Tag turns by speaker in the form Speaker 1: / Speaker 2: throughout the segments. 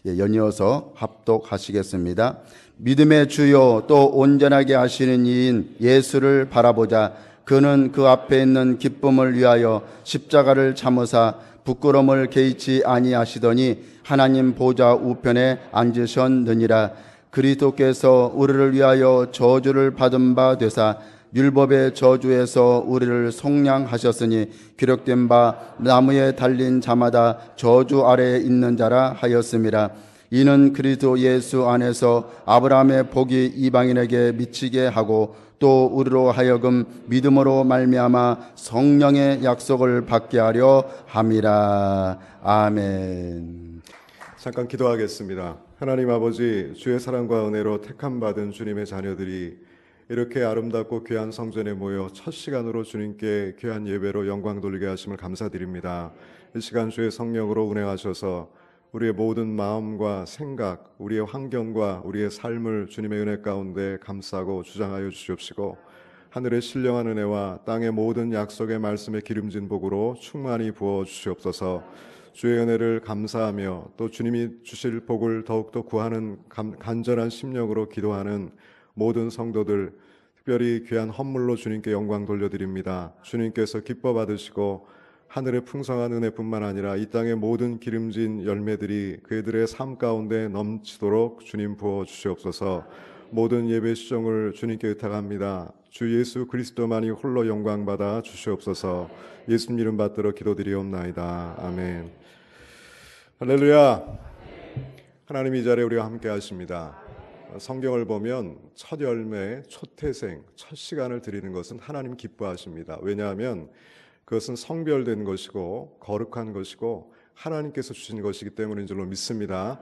Speaker 1: 연이어서 합독하시겠습니다. 믿음의 주요 또 온전하게 하시는 이인 예수를 바라보자. 그는 그 앞에 있는 기쁨을 위하여 십자가를 참으사 부끄러움을 개의치 아니하시더니 하나님 보좌 우편에 앉으셨느니라. 그리스도께서 우리를 위하여 저주를 받은 바 되사 율법의 저주에서 우리를 속량하셨으니 기록된 바 나무에 달린 자마다 저주 아래에 있는 자라 하였음이라. 이는 그리스도 예수 안에서 아브라함의 복이 이방인에게 미치게 하고 또 우리로 하여금 믿음으로 말미암아 성령의 약속을 받게 하려 함이라. 아멘.
Speaker 2: 잠깐 기도하겠습니다. 하나님 아버지, 주의 사랑과 은혜로 택함받은 주님의 자녀들이 이렇게 아름답고 귀한 성전에 모여 첫 시간으로 주님께 귀한 예배로 영광 돌리게 하심을 감사드립니다. 이 시간 주의 성령으로 운행하셔서 우리의 모든 마음과 생각, 우리의 환경과 우리의 삶을 주님의 은혜 가운데 감싸고 주장하여 주시옵시고 하늘의 신령한 은혜와 땅의 모든 약속의 말씀에 기름진 복으로 충만히 부어 주시옵소서. 주의 은혜를 감사하며 또 주님이 주실 복을 더욱더 구하는 간절한 심령으로 기도하는 모든 성도들, 특별히 귀한 헌물로 주님께 영광 돌려드립니다. 주님께서 기뻐 받으시고 하늘의 풍성한 은혜뿐만 아니라 이 땅의 모든 기름진 열매들이 그들의 삶 가운데 넘치도록 주님 부어 주시옵소서. 모든 예배 시종을 주님께 의탁합니다. 주 예수 그리스도만이 홀로 영광 받아 주시옵소서. 예수님 이름 받들어 기도드리옵나이다. 아멘. 할렐루야. 하나님 이 자리에 우리와 함께 하십니다. 성경을 보면 첫 열매, 첫 태생, 첫 시간을 드리는 것은 하나님 기뻐하십니다. 왜냐하면 그것은 성별된 것이고 거룩한 것이고 하나님께서 주신 것이기 때문인 줄로 믿습니다.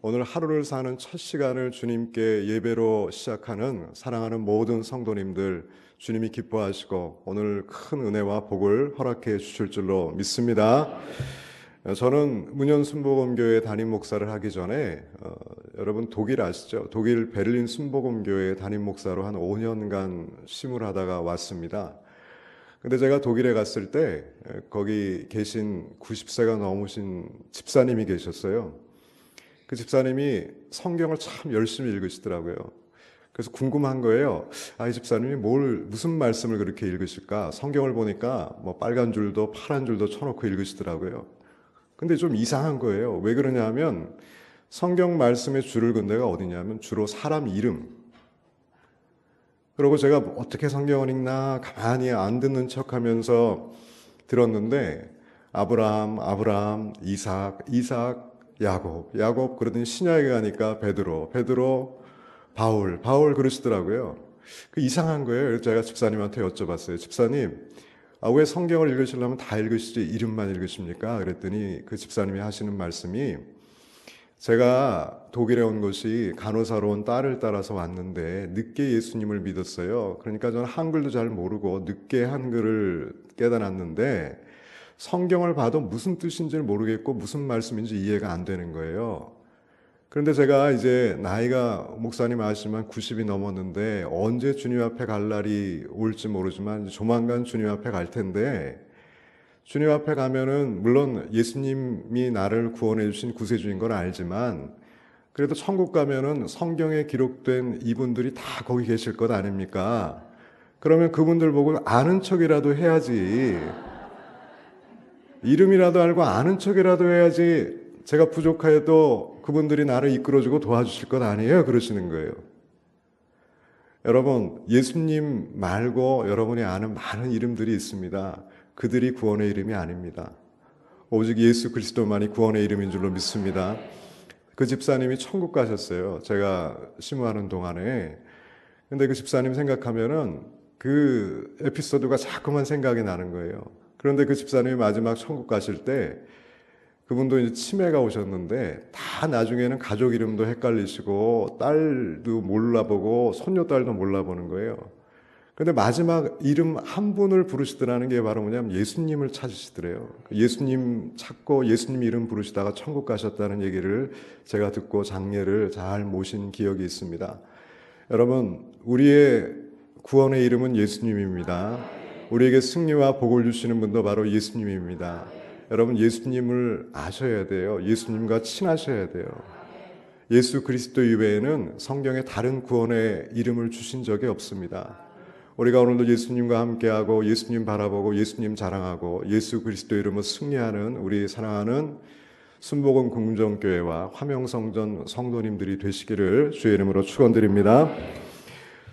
Speaker 2: 오늘 하루를 사는 첫 시간을 주님께 예배로 시작하는 사랑하는 모든 성도님들, 주님이 기뻐하시고 오늘 큰 은혜와 복을 허락해 주실 줄로 믿습니다. 저는 문현순복음교회 담임 목사를 하기 전에 여러분 독일 아시죠? 독일 베를린 순복음교회 담임 목사로 한 5년간 심을 하다가 왔습니다. 근데 제가 독일에 갔을 때 거기 계신 90세가 넘으신 집사님이 계셨어요. 그 집사님이 성경을 참 열심히 읽으시더라고요. 그래서 궁금한 거예요. 이 집사님이 무슨 말씀을 그렇게 읽으실까? 성경을 보니까 뭐 빨간 줄도 파란 줄도 쳐놓고 읽으시더라고요. 근데 좀 이상한 거예요. 왜 그러냐면 성경 말씀의 줄을 긋는 데가 어디냐면 주로 사람 이름. 그리고 제가 어떻게 성경을 읽나 가만히 안 듣는 척하면서 들었는데 아브라함, 이삭, 야곱 그러더니 신약에 가니까 베드로, 바울 그러시더라고요. 그 이상한 거예요. 그래서 제가 집사님한테 여쭤봤어요. 집사님, 왜 성경을 읽으시려면 다 읽으시지 이름만 읽으십니까? 그랬더니 그 집사님이 하시는 말씀이 제가 독일에 온 것이 간호사로 온 딸을 따라서 왔는데 늦게 예수님을 믿었어요. 그러니까 저는 한글도 잘 모르고 늦게 한글을 깨달았는데 성경을 봐도 무슨 뜻인지 모르겠고 무슨 말씀인지 이해가 안 되는 거예요. 그런데 제가 이제 나이가 목사님 아시지만 90이 넘었는데 언제 주님 앞에 갈 날이 올지 모르지만 조만간 주님 앞에 갈 텐데 주님 앞에 가면은 물론 예수님이 나를 구원해 주신 구세주인 건 알지만 그래도 천국 가면은 성경에 기록된 이분들이 다 거기 계실 것 아닙니까? 그러면 그분들 보고 아는 척이라도 해야지. 이름이라도 알고 아는 척이라도 해야지. 제가 부족해도 그분들이 나를 이끌어주고 도와주실 것 아니에요? 그러시는 거예요. 여러분, 예수님 말고 여러분이 아는 많은 이름들이 있습니다. 그들이 구원의 이름이 아닙니다. 오직 예수 그리스도만이 구원의 이름인 줄로 믿습니다. 그 집사님이 천국 가셨어요. 제가 심호하는 동안에. 근데 그 집사님 생각하면은 그 에피소드가 자꾸만 생각이 나는 거예요. 그런데 그 집사님이 마지막 천국 가실 때 그분도 이제 치매가 오셨는데 다 나중에는 가족 이름도 헷갈리시고 딸도 몰라보고 손녀딸도 몰라보는 거예요. 그런데 마지막 이름 한 분을 부르시더라는 게 바로 뭐냐면 예수님을 찾으시더래요. 예수님 찾고 예수님 이름 부르시다가 천국 가셨다는 얘기를 제가 듣고 장례를 잘 모신 기억이 있습니다. 여러분, 우리의 구원의 이름은 예수님입니다. 우리에게 승리와 복을 주시는 분도 바로 예수님입니다. 여러분 예수님을 아셔야 돼요. 예수님과 친하셔야 돼요. 예수 그리스도 이외에는 성경에 다른 구원의 이름을 주신 적이 없습니다. 우리가 오늘도 예수님과 함께하고 예수님 바라보고 예수님 자랑하고 예수 그리스도 이름으로 승리하는 우리 사랑하는 순복음 궁정교회와 화명성전 성도님들이 되시기를 주의 이름으로 축원드립니다.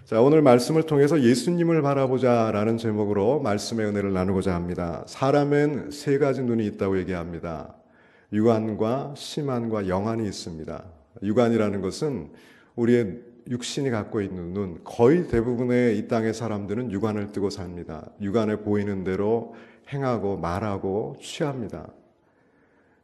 Speaker 2: 자, 오늘 말씀을 통해서 예수님을 바라보자라는 제목으로 말씀의 은혜를 나누고자 합니다. 사람엔 세 가지 눈이 있다고 얘기합니다. 육안과 심안과 영안이 있습니다. 육안이라는 것은 우리의 육신이 갖고 있는 눈, 거의 대부분의 이 땅의 사람들은 육안을 뜨고 삽니다. 육안에 보이는 대로 행하고 말하고 취합니다.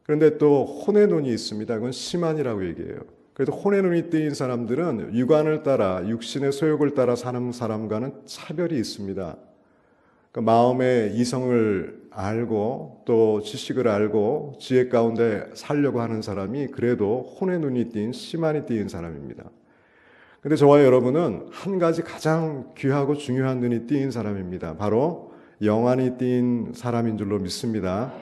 Speaker 2: 그런데 또 혼의 눈이 있습니다. 그건 심안이라고 얘기해요. 그래도 혼의 눈이 뜨인 사람들은 육안을 따라 육신의 소욕을 따라 사는 사람과는 차별이 있습니다. 그러니까 마음의 이성을 알고 또 지식을 알고 지혜 가운데 살려고 하는 사람이 그래도 혼의 눈이 띈 심안이 띄인 사람입니다. 그런데 저와 여러분은 한 가지 가장 귀하고 중요한 눈이 띄인 사람입니다. 바로 영안이 띄인 사람인 줄로 믿습니다.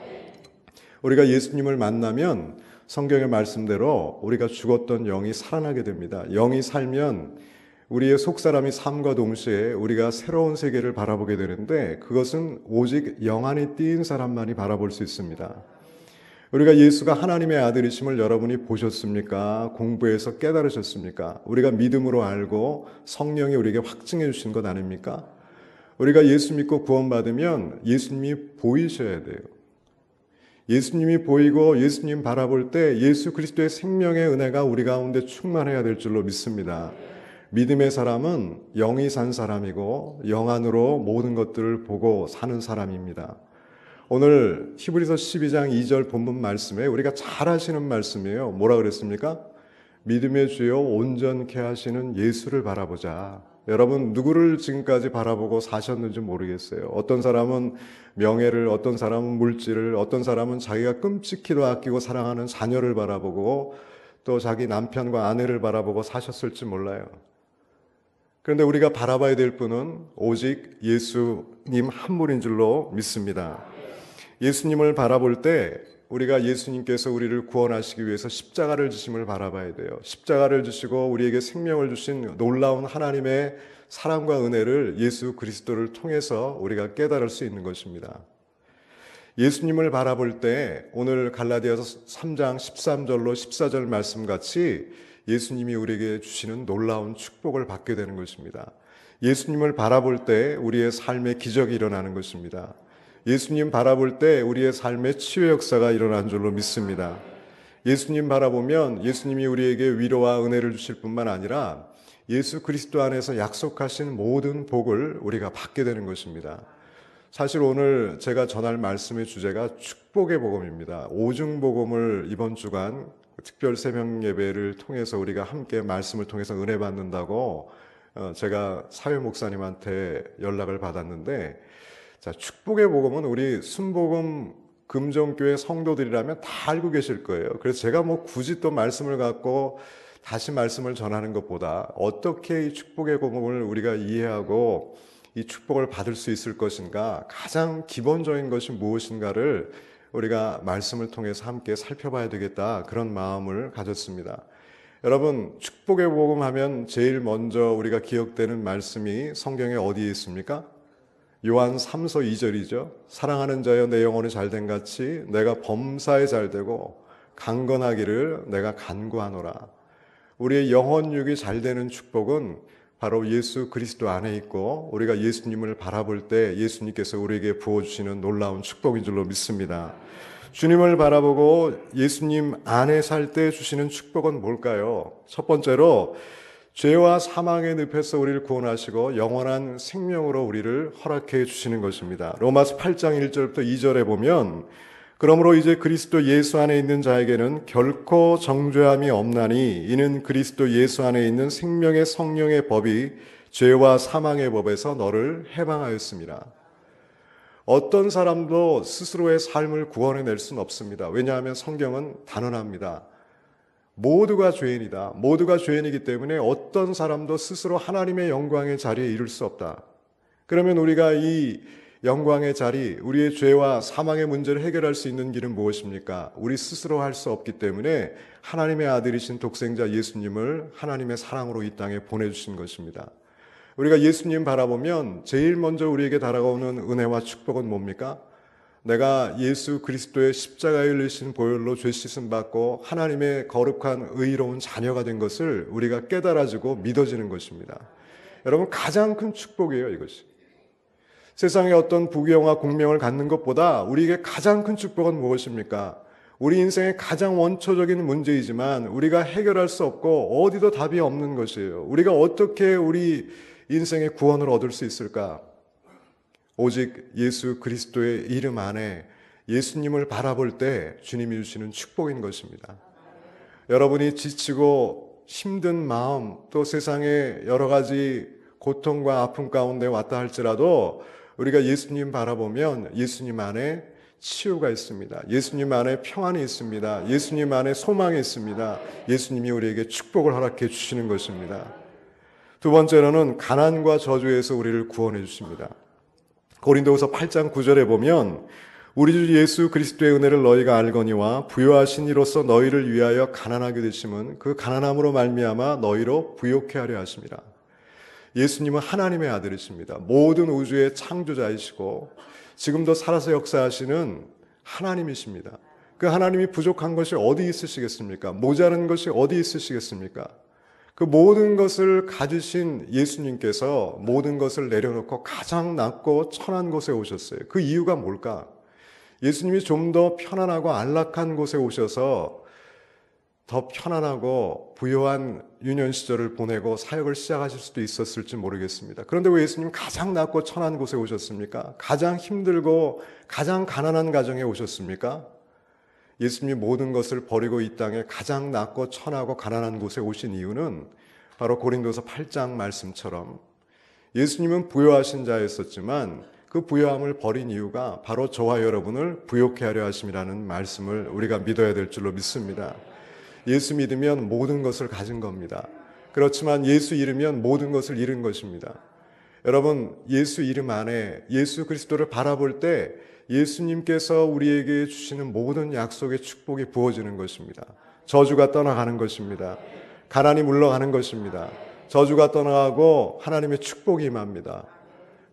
Speaker 2: 우리가 예수님을 만나면 성경의 말씀대로 우리가 죽었던 영이 살아나게 됩니다. 영이 살면 우리의 속사람이 삶과 동시에 우리가 새로운 세계를 바라보게 되는데 그것은 오직 영안이 띄인 사람만이 바라볼 수 있습니다. 우리가 예수가 하나님의 아들이심을 여러분이 보셨습니까? 공부해서 깨달으셨습니까? 우리가 믿음으로 알고 성령이 우리에게 확증해 주신 것 아닙니까? 우리가 예수 믿고 구원받으면 예수님이 보이셔야 돼요. 예수님이 보이고 예수님 바라볼 때 예수 그리스도의 생명의 은혜가 우리 가운데 충만해야 될 줄로 믿습니다. 믿음의 사람은 영이 산 사람이고 영안으로 모든 것들을 보고 사는 사람입니다. 오늘 히브리서 12장 2절 본문 말씀에 우리가 잘 아시는 말씀이에요. 뭐라 그랬습니까? 믿음의 주요 온전케 하시는 예수를 바라보자. 여러분 누구를 지금까지 바라보고 사셨는지 모르겠어요. 어떤 사람은 명예를, 어떤 사람은 물질을, 어떤 사람은 자기가 끔찍히도 아끼고 사랑하는 자녀를 바라보고 또 자기 남편과 아내를 바라보고 사셨을지 몰라요. 그런데 우리가 바라봐야 될 분은 오직 예수님 한 분인 줄로 믿습니다. 예수님을 바라볼 때 우리가 예수님께서 우리를 구원하시기 위해서 십자가를 지심을 바라봐야 돼요. 십자가를 지시고 우리에게 생명을 주신 놀라운 하나님의 사랑과 은혜를 예수 그리스도를 통해서 우리가 깨달을 수 있는 것입니다. 예수님을 바라볼 때 오늘 갈라디아서 3장 13절로 14절 말씀같이 예수님이 우리에게 주시는 놀라운 축복을 받게 되는 것입니다. 예수님을 바라볼 때 우리의 삶에 기적이 일어나는 것입니다. 예수님 바라볼 때 우리의 삶의 치유 역사가 일어난 줄로 믿습니다. 예수님 바라보면 예수님이 우리에게 위로와 은혜를 주실 뿐만 아니라 예수 그리스도 안에서 약속하신 모든 복을 우리가 받게 되는 것입니다. 사실 오늘 제가 전할 말씀의 주제가 축복의 복음입니다. 오중복음을 이번 주간 특별 새벽 예배를 통해서 우리가 함께 말씀을 통해서 은혜 받는다고 제가 사회 목사님한테 연락을 받았는데 자, 축복의 복음은 우리 순복음 금정교회 성도들이라면 다 알고 계실 거예요. 그래서 제가 뭐 굳이 또 말씀을 갖고 다시 말씀을 전하는 것보다 어떻게 이 축복의 복음을 우리가 이해하고 이 축복을 받을 수 있을 것인가, 가장 기본적인 것이 무엇인가를 우리가 말씀을 통해서 함께 살펴봐야 되겠다, 그런 마음을 가졌습니다. 여러분, 축복의 복음 하면 제일 먼저 우리가 기억되는 말씀이 성경에 어디에 있습니까? 요한 3서 2절이죠. 사랑하는 자여 내 영혼이 잘된 같이 내가 범사에 잘되고 강건하기를 내가 간구하노라. 우리의 영혼육이 잘되는 축복은 바로 예수 그리스도 안에 있고 우리가 예수님을 바라볼 때 예수님께서 우리에게 부어주시는 놀라운 축복인 줄로 믿습니다. 주님을 바라보고 예수님 안에 살 때 주시는 축복은 뭘까요? 첫 번째로 죄와 사망의 늪에서 우리를 구원하시고 영원한 생명으로 우리를 허락해 주시는 것입니다. 로마서 8장 1절부터 2절에 보면 그러므로 이제 그리스도 예수 안에 있는 자에게는 결코 정죄함이 없나니 이는 그리스도 예수 안에 있는 생명의 성령의 법이 죄와 사망의 법에서 너를 해방하였습니다. 어떤 사람도 스스로의 삶을 구원해낼 수는 없습니다. 왜냐하면 성경은 단언합니다. 모두가 죄인이다. 모두가 죄인이기 때문에 어떤 사람도 스스로 하나님의 영광의 자리에 이를 수 없다. 그러면 우리가 이 영광의 자리, 우리의 죄와 사망의 문제를 해결할 수 있는 길은 무엇입니까? 우리 스스로 할 수 없기 때문에 하나님의 아들이신 독생자 예수님을 하나님의 사랑으로 이 땅에 보내주신 것입니다. 우리가 예수님 바라보면 제일 먼저 우리에게 다가오는 은혜와 축복은 뭡니까? 내가 예수 그리스도의 십자가에 흘리신 보혈로 죄 씻음 받고 하나님의 거룩한 의로운 자녀가 된 것을 우리가 깨달아지고 믿어지는 것입니다. 여러분, 가장 큰 축복이에요, 이것이. 세상에 어떤 부귀영화 공명을 갖는 것보다 우리에게 가장 큰 축복은 무엇입니까? 우리 인생의 가장 원초적인 문제이지만 우리가 해결할 수 없고 어디도 답이 없는 것이에요. 우리가 어떻게 우리 인생의 구원을 얻을 수 있을까? 오직 예수 그리스도의 이름 안에 예수님을 바라볼 때 주님이 주시는 축복인 것입니다. 여러분이 지치고 힘든 마음, 또 세상의 여러 가지 고통과 아픔 가운데 왔다 할지라도 우리가 예수님 바라보면 예수님 안에 치유가 있습니다. 예수님 안에 평안이 있습니다. 예수님 안에 소망이 있습니다. 예수님이 우리에게 축복을 허락해 주시는 것입니다. 두 번째로는 가난과 저주에서 우리를 구원해 주십니다. 고린도후서 8장 9절에 보면 우리 주 예수 그리스도의 은혜를 너희가 알거니와 부요하신 이로써 너희를 위하여 가난하게 되심은 그 가난함으로 말미암아 너희로 부요케 하려 하심이라. 예수님은 하나님의 아들이십니다. 모든 우주의 창조자이시고 지금도 살아서 역사하시는 하나님이십니다. 그 하나님이 부족한 것이 어디 있으시겠습니까? 모자른 것이 어디 있으시겠습니까? 그 모든 것을 가지신 예수님께서 모든 것을 내려놓고 가장 낮고 천한 곳에 오셨어요. 그 이유가 뭘까? 예수님이 좀 더 편안하고 안락한 곳에 오셔서 더 편안하고 부요한 유년 시절을 보내고 사역을 시작하실 수도 있었을지 모르겠습니다. 그런데 왜 예수님 가장 낮고 천한 곳에 오셨습니까? 가장 힘들고 가장 가난한 가정에 오셨습니까? 예수님이 모든 것을 버리고 이 땅에 가장 낮고 천하고 가난한 곳에 오신 이유는 바로 고린도서 8장 말씀처럼 예수님은 부요하신 자였었지만 그 부요함을 버린 이유가 바로 저와 여러분을 부요케 하려 하심이라는 말씀을 우리가 믿어야 될 줄로 믿습니다. 예수 믿으면 모든 것을 가진 겁니다. 그렇지만 예수 잃으면 모든 것을 잃은 것입니다. 여러분, 예수 이름 안에 예수 그리스도를 바라볼 때 예수님께서 우리에게 주시는 모든 약속의 축복이 부어지는 것입니다. 저주가 떠나가는 것입니다. 가난이 물러가는 것입니다. 저주가 떠나가고 하나님의 축복이 임합니다.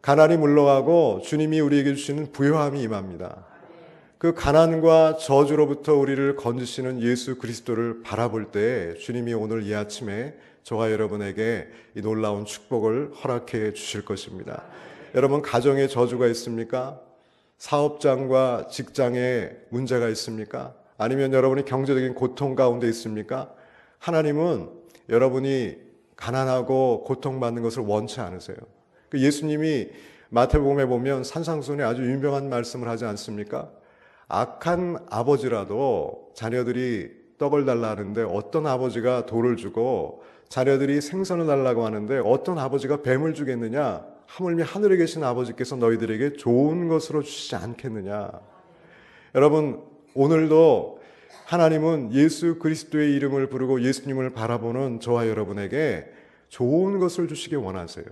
Speaker 2: 가난이 물러가고 주님이 우리에게 주시는 부요함이 임합니다. 그 가난과 저주로부터 우리를 건지시는 예수 그리스도를 바라볼 때 주님이 오늘 이 아침에 저와 여러분에게 이 놀라운 축복을 허락해 주실 것입니다. 여러분, 가정에 저주가 있습니까? 사업장과 직장에 문제가 있습니까? 아니면 여러분이 경제적인 고통 가운데 있습니까? 하나님은 여러분이 가난하고 고통받는 것을 원치 않으세요. 예수님이 마태복음에 보면 산상수훈에 아주 유명한 말씀을 하지 않습니까? 악한 아버지라도 자녀들이 떡을 달라 하는데 어떤 아버지가 돌을 주고 자녀들이 생선을 달라고 하는데 어떤 아버지가 뱀을 주겠느냐? 하물며 하늘에 계신 아버지께서 너희들에게 좋은 것으로 주시지 않겠느냐? 여러분, 오늘도 하나님은 예수 그리스도의 이름을 부르고 예수님을 바라보는 저와 여러분에게 좋은 것을 주시기 원하세요.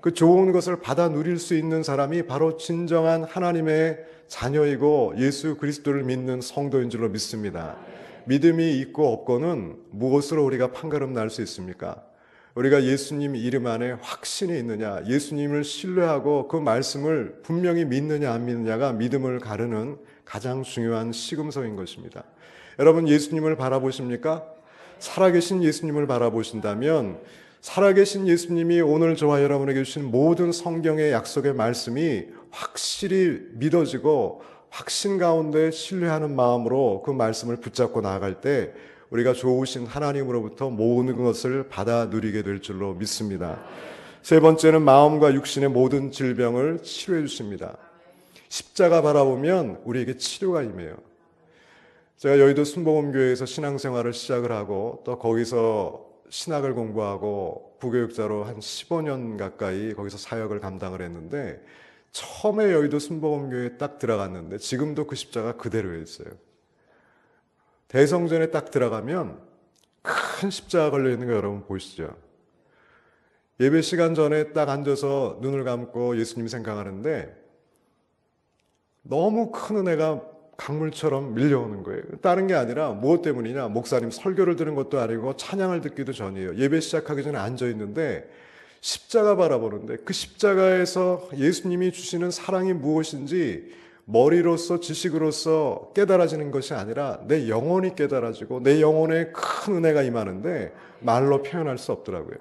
Speaker 2: 그 좋은 것을 받아 누릴 수 있는 사람이 바로 진정한 하나님의 자녀이고 예수 그리스도를 믿는 성도인 줄로 믿습니다. 믿음이 있고 없고는 무엇으로 우리가 판가름 날 수 있습니까? 우리가 예수님 이름 안에 확신이 있느냐, 예수님을 신뢰하고 그 말씀을 분명히 믿느냐 안 믿느냐가 믿음을 가르는 가장 중요한 시금석인 것입니다. 여러분, 예수님을 바라보십니까? 살아계신 예수님을 바라보신다면 살아계신 예수님이 오늘 저와 여러분에게 주신 모든 성경의 약속의 말씀이 확실히 믿어지고 확신 가운데 신뢰하는 마음으로 그 말씀을 붙잡고 나아갈 때 우리가 좋으신 하나님으로부터 모든 것을 받아 누리게 될 줄로 믿습니다. 세 번째는 마음과 육신의 모든 질병을 치료해 주십니다. 십자가 바라보면 우리에게 치료가 임해요. 제가 여의도 순복음교회에서 신앙생활을 시작을 하고 또 거기서 신학을 공부하고 부교육자로 한 15년 가까이 거기서 사역을 감당을 했는데 처음에 여의도 순복음교회에 딱 들어갔는데 지금도 그 십자가 그대로 있어요. 대성전에 딱 들어가면 큰 십자가 걸려있는 거 여러분 보시죠. 예배 시간 전에 딱 앉아서 눈을 감고 예수님 생각하는데 너무 큰 은혜가 강물처럼 밀려오는 거예요. 다른 게 아니라 무엇 때문이냐? 목사님 설교를 들은 것도 아니고 찬양을 듣기도 전이에요. 예배 시작하기 전에 앉아 있는데 십자가 바라보는데 그 십자가에서 예수님이 주시는 사랑이 무엇인지 머리로서 지식으로서 깨달아지는 것이 아니라 내 영혼이 깨달아지고 내 영혼에 큰 은혜가 임하는데 말로 표현할 수 없더라고요.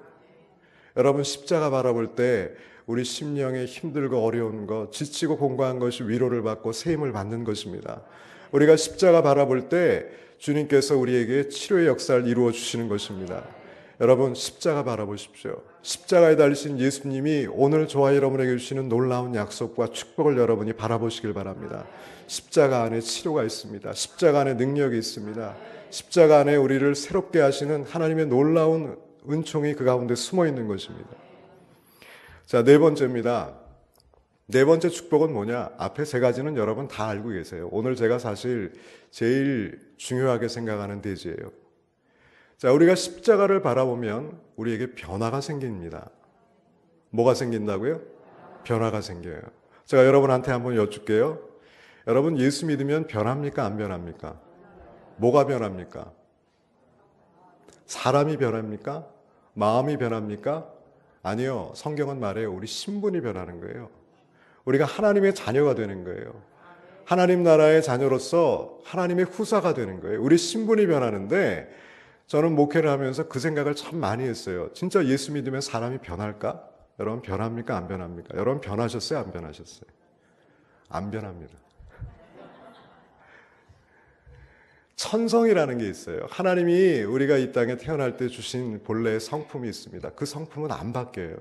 Speaker 2: 여러분 십자가 바라볼 때 우리 심령에 힘들고 어려운 것, 지치고 공고한 것이 위로를 받고 세임을 받는 것입니다. 우리가 십자가 바라볼 때 주님께서 우리에게 치료의 역사를 이루어 주시는 것입니다. 여러분 십자가 바라보십시오. 십자가에 달리신 예수님이 오늘 저와 여러분에게 주시는 놀라운 약속과 축복을 여러분이 바라보시길 바랍니다. 십자가 안에 치료가 있습니다. 십자가 안에 능력이 있습니다. 십자가 안에 우리를 새롭게 하시는 하나님의 놀라운 은총이 그 가운데 숨어 있는 것입니다. 자, 네 번째입니다. 네 번째 축복은 뭐냐? 앞에 세 가지는 여러분 다 알고 계세요. 오늘 제가 사실 제일 중요하게 생각하는 대지예요. 자, 우리가 십자가를 바라보면 우리에게 변화가 생깁니다. 뭐가 생긴다고요? 변화가 생겨요. 제가 여러분한테 한번 여쭐게요. 여러분 예수 믿으면 변합니까? 안 변합니까? 뭐가 변합니까? 사람이 변합니까? 마음이 변합니까? 아니요. 성경은 말해요. 우리 신분이 변하는 거예요. 우리가 하나님의 자녀가 되는 거예요. 하나님 나라의 자녀로서 하나님의 후사가 되는 거예요. 우리 신분이 변하는데 저는 목회를 하면서 그 생각을 참 많이 했어요. 진짜 예수 믿으면 사람이 변할까? 여러분 변합니까? 안 변합니까? 여러분 변하셨어요? 안 변하셨어요? 안 변합니다. 천성이라는 게 있어요. 하나님이 우리가 이 땅에 태어날 때 주신 본래의 성품이 있습니다. 그 성품은 안 바뀌어요.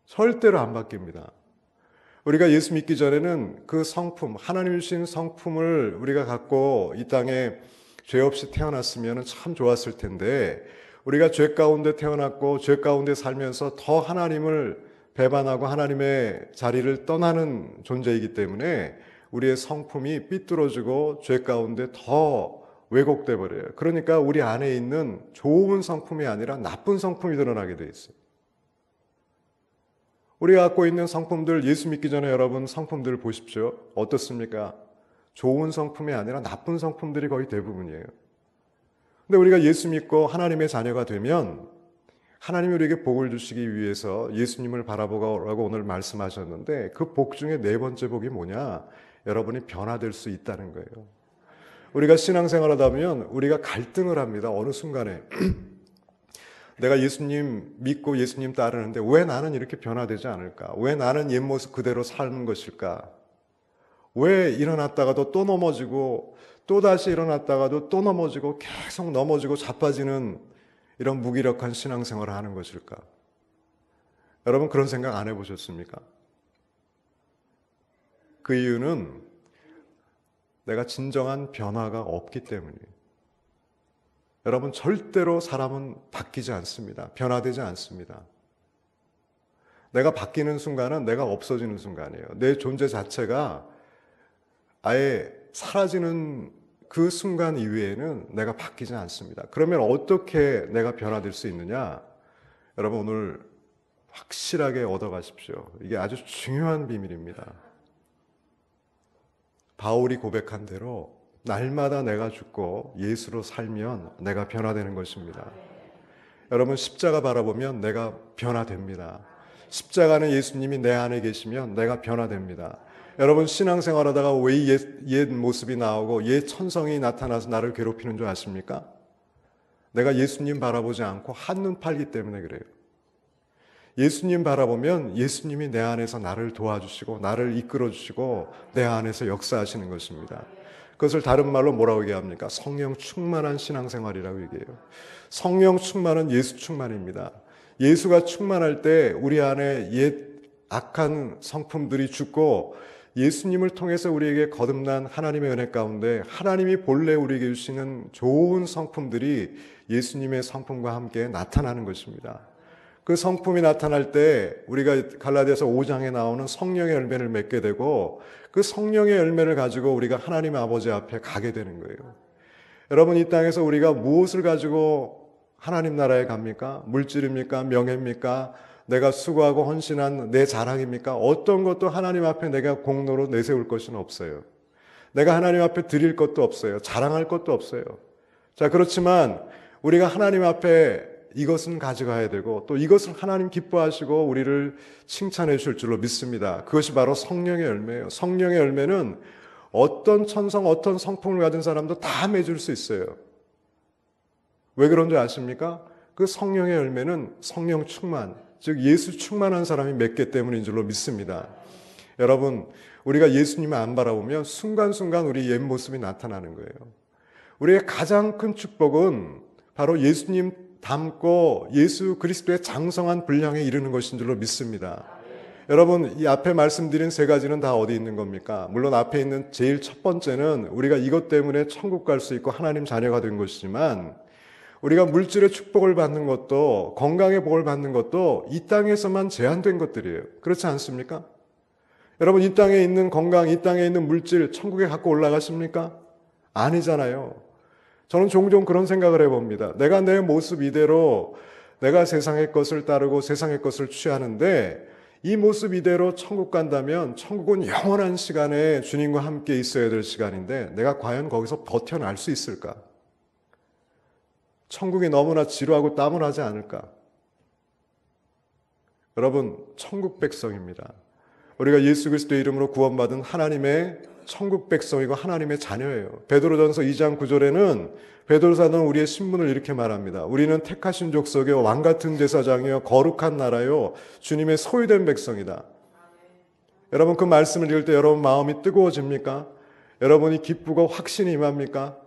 Speaker 2: 절대로 안 바뀝니다. 우리가 예수 믿기 전에는 그 성품, 하나님 주신 성품을 우리가 갖고 이 땅에 죄 없이 태어났으면 참 좋았을 텐데 우리가 죄 가운데 태어났고 죄 가운데 살면서 더 하나님을 배반하고 하나님의 자리를 떠나는 존재이기 때문에 우리의 성품이 삐뚤어지고 죄 가운데 더 왜곡돼 버려요. 그러니까 우리 안에 있는 좋은 성품이 아니라 나쁜 성품이 드러나게 돼 있어요. 우리가 갖고 있는 성품들, 예수 믿기 전에 여러분 성품들을 보십시오. 어떻습니까? 좋은 성품이 아니라 나쁜 성품들이 거의 대부분이에요. 근데 우리가 예수 믿고 하나님의 자녀가 되면 하나님이 우리에게 복을 주시기 위해서 예수님을 바라보라고 오늘 말씀하셨는데 그 복 중에 네 번째 복이 뭐냐? 여러분이 변화될 수 있다는 거예요. 우리가 신앙생활 하다 보면 우리가 갈등을 합니다. 어느 순간에 내가 예수님 믿고 예수님 따르는데 왜 나는 이렇게 변화되지 않을까? 왜 나는 옛 모습 그대로 사는 것일까? 왜 일어났다가도 또 넘어지고 또 다시 일어났다가도 또 넘어지고 계속 넘어지고 자빠지는 이런 무기력한 신앙생활을 하는 것일까? 여러분 그런 생각 안 해보셨습니까? 그 이유는 내가 진정한 변화가 없기 때문이에요. 여러분 절대로 사람은 바뀌지 않습니다. 변화되지 않습니다. 내가 바뀌는 순간은 내가 없어지는 순간이에요. 내 존재 자체가 아예 사라지는 그 순간 이후에는 내가 바뀌지 않습니다. 그러면 어떻게 내가 변화될 수 있느냐? 여러분 오늘 확실하게 얻어가십시오. 이게 아주 중요한 비밀입니다. 바울이 고백한 대로 날마다 내가 죽고 예수로 살면 내가 변화되는 것입니다. 여러분 십자가 바라보면 내가 변화됩니다. 십자가 안에 예수님이 내 안에 계시면 내가 변화됩니다. 여러분 신앙생활하다가 왜 옛 모습이 나오고 옛 천성이 나타나서 나를 괴롭히는 줄 아십니까? 내가 예수님 바라보지 않고 한눈 팔기 때문에 그래요. 예수님 바라보면 예수님이 내 안에서 나를 도와주시고 나를 이끌어주시고 내 안에서 역사하시는 것입니다. 그것을 다른 말로 뭐라고 얘기합니까? 성령 충만한 신앙생활이라고 얘기해요. 성령 충만은 예수 충만입니다. 예수가 충만할 때 우리 안에 옛 악한 성품들이 죽고 예수님을 통해서 우리에게 거듭난 하나님의 은혜 가운데 하나님이 본래 우리에게 주시는 좋은 성품들이 예수님의 성품과 함께 나타나는 것입니다. 그 성품이 나타날 때 우리가 갈라디아서 5장에 나오는 성령의 열매를 맺게 되고 그 성령의 열매를 가지고 우리가 하나님 아버지 앞에 가게 되는 거예요. 여러분 이 땅에서 우리가 무엇을 가지고 하나님 나라에 갑니까? 물질입니까? 명예입니까? 내가 수고하고 헌신한 내 자랑입니까? 어떤 것도 하나님 앞에 내가 공로로 내세울 것은 없어요. 내가 하나님 앞에 드릴 것도 없어요. 자랑할 것도 없어요. 자, 그렇지만 우리가 하나님 앞에 이것은 가져가야 되고 또 이것은 하나님 기뻐하시고 우리를 칭찬해 주실 줄로 믿습니다. 그것이 바로 성령의 열매예요. 성령의 열매는 어떤 천성, 어떤 성품을 가진 사람도 다 맺을 수 있어요. 왜 그런 줄 아십니까? 그 성령의 열매는 성령 충만, 즉 예수 충만한 사람이 맺기 때문인 줄로 믿습니다. 여러분, 우리가 예수님을 안 바라보면 순간순간 우리 옛 모습이 나타나는 거예요. 우리의 가장 큰 축복은 바로 예수님 닮고 예수 그리스도의 장성한 분량에 이르는 것인 줄로 믿습니다. 여러분, 이 앞에 말씀드린 세 가지는 다 어디 있는 겁니까? 물론 앞에 있는 제일 첫 번째는 우리가 이것 때문에 천국 갈 수 있고 하나님 자녀가 된 것이지만 우리가 물질의 축복을 받는 것도 건강의 복을 받는 것도 이 땅에서만 제한된 것들이에요. 그렇지 않습니까? 여러분, 이 땅에 있는 건강, 이 땅에 있는 물질 천국에 갖고 올라가십니까? 아니잖아요. 저는 종종 그런 생각을 해봅니다. 내가 내 모습 이대로 내가 세상의 것을 따르고 세상의 것을 취하는데 이 모습 이대로 천국 간다면 천국은 영원한 시간에 주님과 함께 있어야 될 시간인데 내가 과연 거기서 버텨날 수 있을까? 천국이 너무나 지루하고 따분하지 않을까? 여러분, 천국 백성입니다. 우리가 예수 그리스도의 이름으로 구원받은 하나님의 천국 백성이고 하나님의 자녀예요. 베드로전서 2장 9절에는 베드로 사도는 우리의 신분을 이렇게 말합니다. 우리는 택하신 족속이요 왕같은 제사장이요 거룩한 나라요 주님의 소유된 백성이다. 여러분, 그 말씀을 읽을 때 여러분 마음이 뜨거워집니까? 여러분이 기쁘고 확신이 임합니까?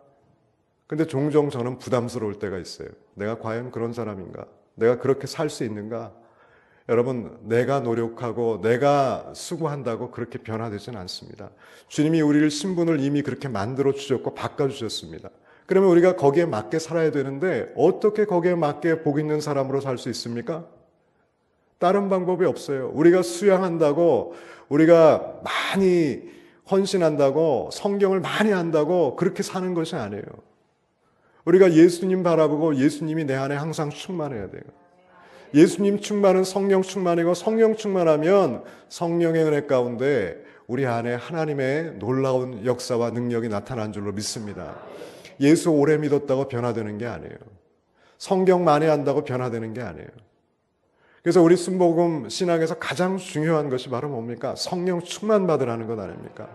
Speaker 2: 근데 종종 저는 부담스러울 때가 있어요. 내가 과연 그런 사람인가? 내가 그렇게 살 수 있는가? 여러분, 내가 노력하고 내가 수고한다고 그렇게 변화되지는 않습니다. 주님이 우리를 신분을 이미 그렇게 만들어 주셨고 바꿔주셨습니다. 그러면 우리가 거기에 맞게 살아야 되는데 어떻게 거기에 맞게 복 있는 사람으로 살 수 있습니까? 다른 방법이 없어요. 우리가 수양한다고, 우리가 많이 헌신한다고, 성경을 많이 한다고 그렇게 사는 것이 아니에요. 우리가 예수님 바라보고 예수님이 내 안에 항상 충만해야 돼요. 예수님 충만은 성령 충만이고 성령 충만하면 성령의 은혜 가운데 우리 안에 하나님의 놀라운 역사와 능력이 나타난 줄로 믿습니다. 예수 오래 믿었다고 변화되는 게 아니에요. 성경 많이 한다고 변화되는 게 아니에요. 그래서 우리 순복음 신앙에서 가장 중요한 것이 바로 뭡니까? 성령 충만 받으라는 것 아닙니까?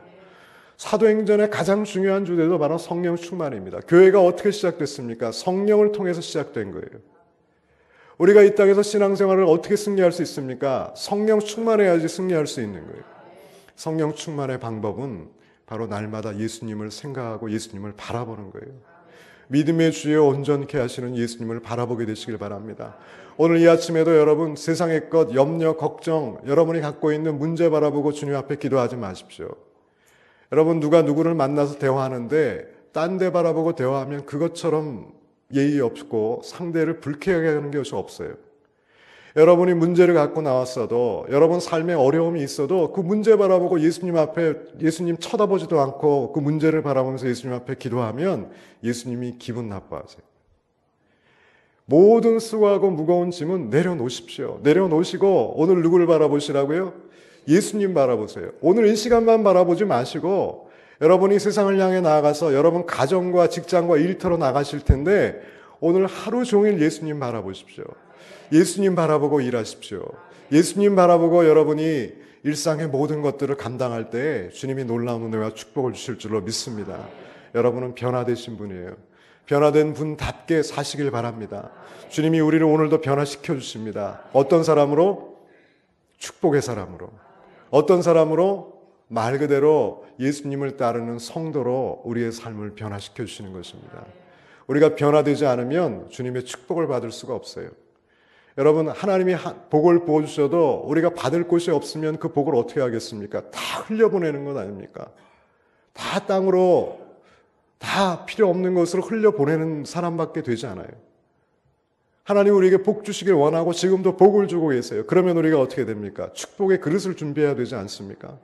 Speaker 2: 사도행전의 가장 중요한 주제도 바로 성령 충만입니다. 교회가 어떻게 시작됐습니까? 성령을 통해서 시작된 거예요. 우리가 이 땅에서 신앙생활을 어떻게 승리할 수 있습니까? 성령 충만해야지 승리할 수 있는 거예요. 성령 충만의 방법은 바로 날마다 예수님을 생각하고 예수님을 바라보는 거예요. 믿음의 주여 온전케 하시는 예수님을 바라보게 되시길 바랍니다. 오늘 이 아침에도 여러분 세상의 것, 염려, 걱정, 여러분이 갖고 있는 문제 바라보고 주님 앞에 기도하지 마십시오. 여러분, 누가 누구를 만나서 대화하는데 딴 데 바라보고 대화하면 그것처럼 예의 없고 상대를 불쾌하게 하는 것이 없어요. 여러분이 문제를 갖고 나왔어도, 여러분 삶에 어려움이 있어도 그 문제 바라보고 예수님 앞에, 예수님 쳐다보지도 않고 그 문제를 바라보면서 예수님 앞에 기도하면 예수님이 기분 나빠하세요. 모든 수고하고 무거운 짐은 내려놓으십시오. 내려놓으시고 오늘 누구를 바라보시라고요? 예수님 바라보세요. 오늘 이 시간만 바라보지 마시고 여러분이 세상을 향해 나아가서 여러분 가정과 직장과 일터로 나가실 텐데 오늘 하루 종일 예수님 바라보십시오. 예수님 바라보고 일하십시오. 예수님 바라보고 여러분이 일상의 모든 것들을 감당할 때 주님이 놀라운 은혜와 축복을 주실 줄로 믿습니다. 여러분은 변화되신 분이에요. 변화된 분답게 사시길 바랍니다. 주님이 우리를 오늘도 변화시켜 주십니다. 어떤 사람으로? 축복의 사람으로. 어떤 사람으로? 말 그대로 예수님을 따르는 성도로 우리의 삶을 변화시켜 주시는 것입니다. 우리가 변화되지 않으면 주님의 축복을 받을 수가 없어요. 여러분, 하나님이 복을 부어주셔도 우리가 받을 곳이 없으면 그 복을 어떻게 하겠습니까? 다 흘려보내는 것 아닙니까? 다 땅으로, 다 필요 없는 것으로 흘려보내는 사람밖에 되지 않아요. 하나님 우리에게 복 주시길 원하고 지금도 복을 주고 계세요. 그러면 우리가 어떻게 됩니까? 축복의 그릇을 준비해야 되지 않습니까?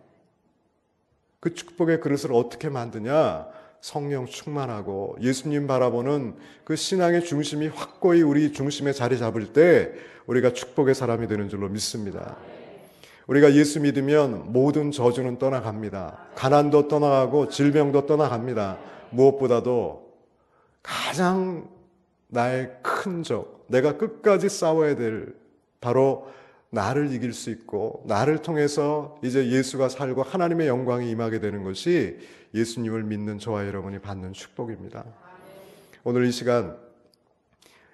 Speaker 2: 그 축복의 그릇을 어떻게 만드냐? 성령 충만하고 예수님 바라보는 그 신앙의 중심이 확고히 우리 중심에 자리 잡을 때 우리가 축복의 사람이 되는 줄로 믿습니다. 우리가 예수 믿으면 모든 저주는 떠나갑니다. 가난도 떠나가고 질병도 떠나갑니다. 무엇보다도 가장 나의 큰 적, 내가 끝까지 싸워야 될 바로 나를 이길 수 있고 나를 통해서 이제 예수가 살고 하나님의 영광이 임하게 되는 것이 예수님을 믿는 저와 여러분이 받는 축복입니다. 오늘 이 시간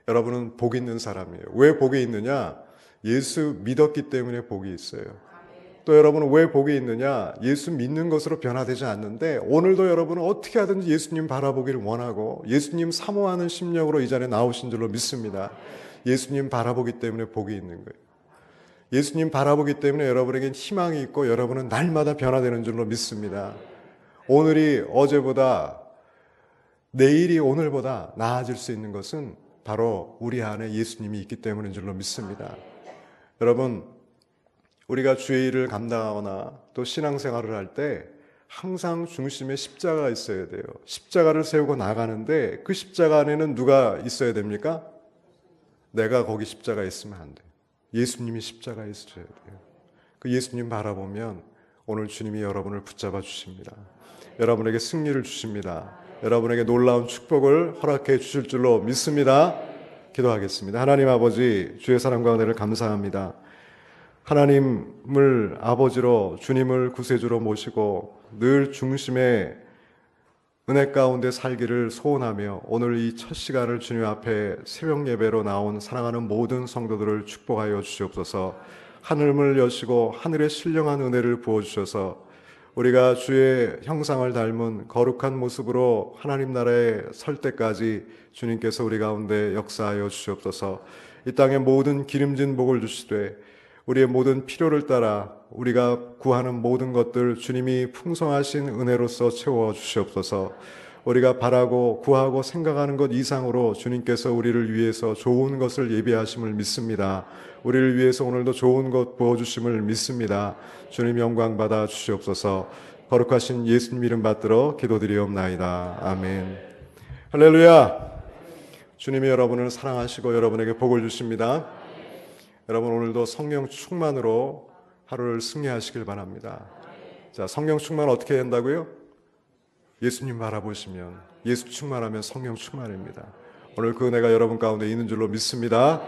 Speaker 2: 여러분은 복이 있는 사람이에요. 왜 복이 있느냐? 예수 믿었기 때문에 복이 있어요. 또 여러분은 왜 복이 있느냐? 예수 믿는 것으로 변화되지 않는데 오늘도 여러분은 어떻게 하든지 예수님 바라보기를 원하고 예수님 사모하는 심령으로 이 자리에 나오신 줄로 믿습니다. 예수님 바라보기 때문에 복이 있는 거예요. 예수님 바라보기 때문에 여러분에겐 희망이 있고 여러분은 날마다 변화되는 줄로 믿습니다. 오늘이 어제보다 내일이 오늘보다 나아질 수 있는 것은 바로 우리 안에 예수님이 있기 때문인 줄로 믿습니다. 여러분, 우리가 주의 일을 감당하거나 또 신앙생활을 할 때 항상 중심에 십자가가 있어야 돼요. 십자가를 세우고 나가는데 그 십자가 안에는 누가 있어야 됩니까? 내가 거기 십자가에 있으면 안 돼요. 예수님이 십자가에 있어야 돼요. 그 예수님 바라보면 오늘 주님이 여러분을 붙잡아 주십니다. 여러분에게 승리를 주십니다. 여러분에게 놀라운 축복을 허락해 주실 줄로 믿습니다. 기도하겠습니다. 하나님 아버지, 주의 사랑과 은혜를 감사합니다. 하나님을 아버지로 주님을 구세주로 모시고 늘 중심에 은혜 가운데 살기를 소원하며 오늘 이 첫 시간을 주님 앞에 새벽 예배로 나온 사랑하는 모든 성도들을 축복하여 주시옵소서. 하늘을 여시고 하늘의 신령한 은혜를 부어주셔서 우리가 주의 형상을 닮은 거룩한 모습으로 하나님 나라에 설 때까지 주님께서 우리 가운데 역사하여 주시옵소서. 이 땅의 모든 기름진 복을 주시되 우리의 모든 필요를 따라 우리가 구하는 모든 것들 주님이 풍성하신 은혜로서 채워 주시옵소서. 우리가 바라고 구하고 생각하는 것 이상으로 주님께서 우리를 위해서 좋은 것을 예비하심을 믿습니다. 우리를 위해서 오늘도 좋은 것 부어주심을 믿습니다. 주님 영광 받아 주시옵소서. 거룩하신 예수님 이름 받들어 기도드리옵나이다. 아멘. 할렐루야. 주님이 여러분을 사랑하시고 여러분에게 복을 주십니다. 여러분 오늘도 성령 충만으로 하루를 승리하시길 바랍니다. 자, 성령 충만 어떻게 한다고요? 예수님 바라보시면 예수 충만하면 성령 충만입니다. 오늘 그 은혜가 여러분 가운데 있는 줄로 믿습니다.